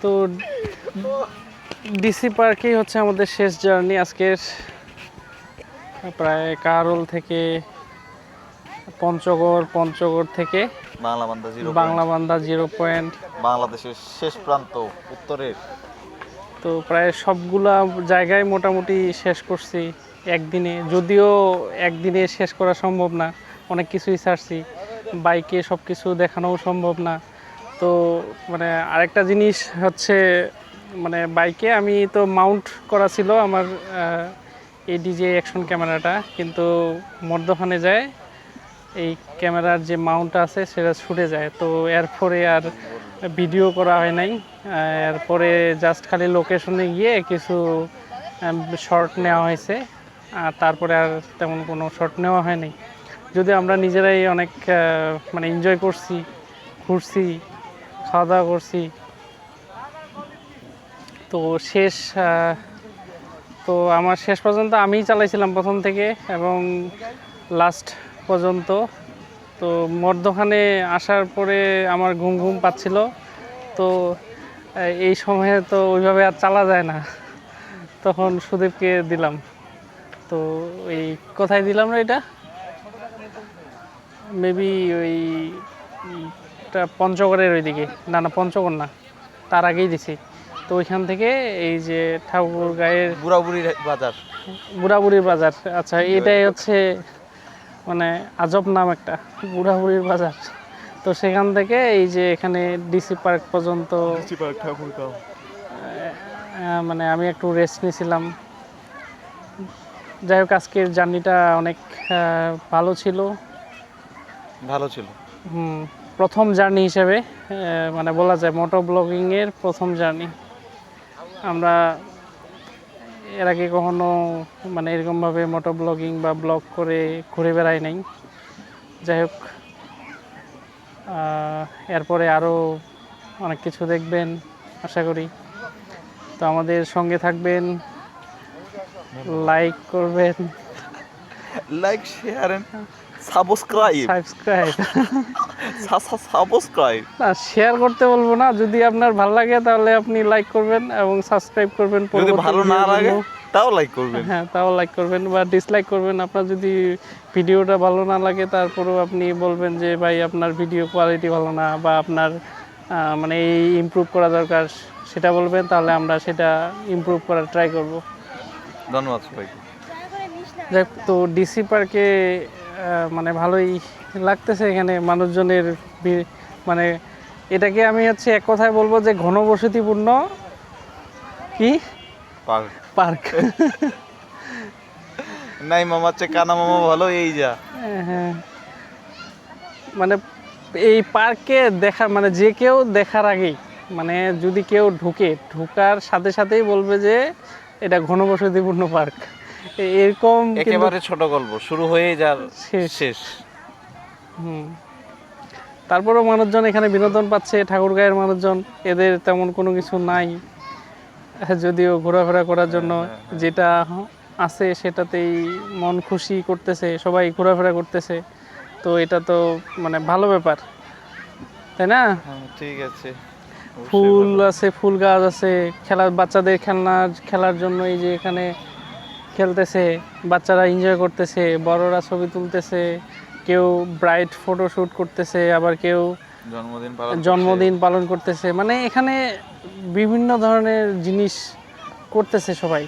তো ডিসি পার্কেই হচ্ছে আমাদের শেষ জার্নি আজকের। প্রায় কারোল থেকে পঞ্চগড় থেকে বাংলাবান্ধা 0 পয়েন্ট, বাংলাদেশের শেষ প্রান্ত উত্তরের। তো প্রায় সবগুলা জায়গায় মোটামুটি শেষ করছি একদিনে, যদিও একদিনে শেষ করা সম্ভব না, অনেক কিছুই ছাড়ছি, বাইকে সব কিছু দেখানোও সম্ভব না। তো মানে আরেকটা জিনিস হচ্ছে মানে বাইকে আমি তো মাউন্ট করা ছিল আমার এই ডিজে অ্যাকশন ক্যামেরাটা, কিন্তু মধ্যখানে যায় এই ক্যামেরার যে মাউন্টটা আছে সেটা ছুটে যায়, তো এরপরে আর ভিডিও করা হয় নাই। এরপরে জাস্ট খালি লোকেশনে গিয়ে কিছু শর্ট নেওয়া হয়েছে, আর তারপরে আর তেমন কোনো শর্ট নেওয়া হয়নি। যদি আমরা নিজেরাই অনেক মানে এনজয় করছি, ঘুরছি, খাওয়া দাওয়া করছি। তো তো আমার শেষ পর্যন্ত আমিই চালাইছিলাম প্রথম থেকে এবং লাস্ট পর্যন্ত। তো মধ্যখানে আসার পরে আমার ঘুম ঘুম পাচ্ছিল, তো এই সময়ে তো ওইভাবে আর চালা যায় না, তখন সুদীপকে দিলাম। তো এই কোথায় দিলাম না, এটা মেবি ওইটা পঞ্চগড়ের ওইদিকে, না পঞ্চগড় না, তার আগেই দিছি। তো ওইখান থেকে এই যে ঠাকুরগাঁয়ের বুড়াবুড়ির বাজার, আচ্ছা এটাই হচ্ছে মানে আজব নাম একটা, বুড়াবুড়ির বাজার। তো সেখান থেকে এই যে এখানে ডিসি পার্ক পর্যন্ত মানে আমি একটু রেস্ট নিয়েছিলাম। যাই হোক, আজকের জার্নিটা অনেক ভালো ছিল। প্রথম জার্নি হিসেবে মানে বলা যায় মোটো ব্লগিংয়ের প্রথম জার্নি। আমরা এর আগে কখনো মানে এরকমভাবে মোটো ব্লগিং বা ব্লগ করে ঘুরে বেড়াই নাই। যাই হোক, এরপরে আরও অনেক কিছু দেখবেন আশা করি। তো আমাদের সঙ্গে থাকবেন, লাইক করবেন, লাইক শেয়ার এন্ড সাবস্ক্রাইব না শেয়ার করতে বলবো না, যদি আপনার ভালো লাগে তাহলে আপনি লাইক করবেন এবং সাবস্ক্রাইব করবেন। যদি ভালো না লাগে তাও লাইক করবেন, হ্যাঁ তাও লাইক করবেন বা ডিসলাইক করবেন। আপনার যদি ভিডিওটা ভালো না লাগে তারপরেও আপনি বলবেন যে ভাই আপনার ভিডিও কোয়ালিটি ভালো না, বা আপনার মানে এই ইমপ্রুভ করা দরকার, সেটা বলবেন, তাহলে আমরা সেটা ইমপ্রুভ করার ট্রাই করব। ধন্যবাদ সবাইকে। যাক, তো ডিসি পার্কে মানে ভালোই লাগতেছে এখানে মানুষজনের মানে এটাকে আমি হচ্ছে এক কথায় বলবো যে ঘনবসতিপূর্ণ কি পার্ক। নাই মামার চেয়ে কানা মামা ভালো, এই যা। হ্যাঁ, মানে এই পার্কে দেখা মানে যে কেউ দেখার আগেই মানে যদি কেউ ঢোকার সাথে সাথেই বলবে যে এটা ঘনবসতিপূর্ণ পার্ক, এরকম একেবারে ছোট গল্প শুরু হয়ে যার শেষ। তারপরেও মানুষজন এখানে বিনোদন পাচ্ছে, ঠাকুরগাঁয়ের মানুষজন, এদের তেমন কোনো কিছু নাই, যদিও ঘোরাফেরা করার জন্য যেটা আছে সেটাতেই মন খুশি করতেছে, সবাই ঘোরাফেরা করতেছে। তো এটা তো মানে ভালো ব্যাপার, তাই না? ঠিক আছে, ফুল আছে, ফুল গাছ আছে, বাচ্চাদের খেলার জন্য এই যে এখানে খেলতেছে, বাচ্চারা এনজয় করতেছে, বড়রা ছবি তুলতেছে, কেউ ব্রাইট ফটোশ্যুট করতেছে, আবার কেউ জন্মদিন পালন করতেছে। মানে এখানে বিভিন্ন ধরনের জিনিস করতেছে সবাই।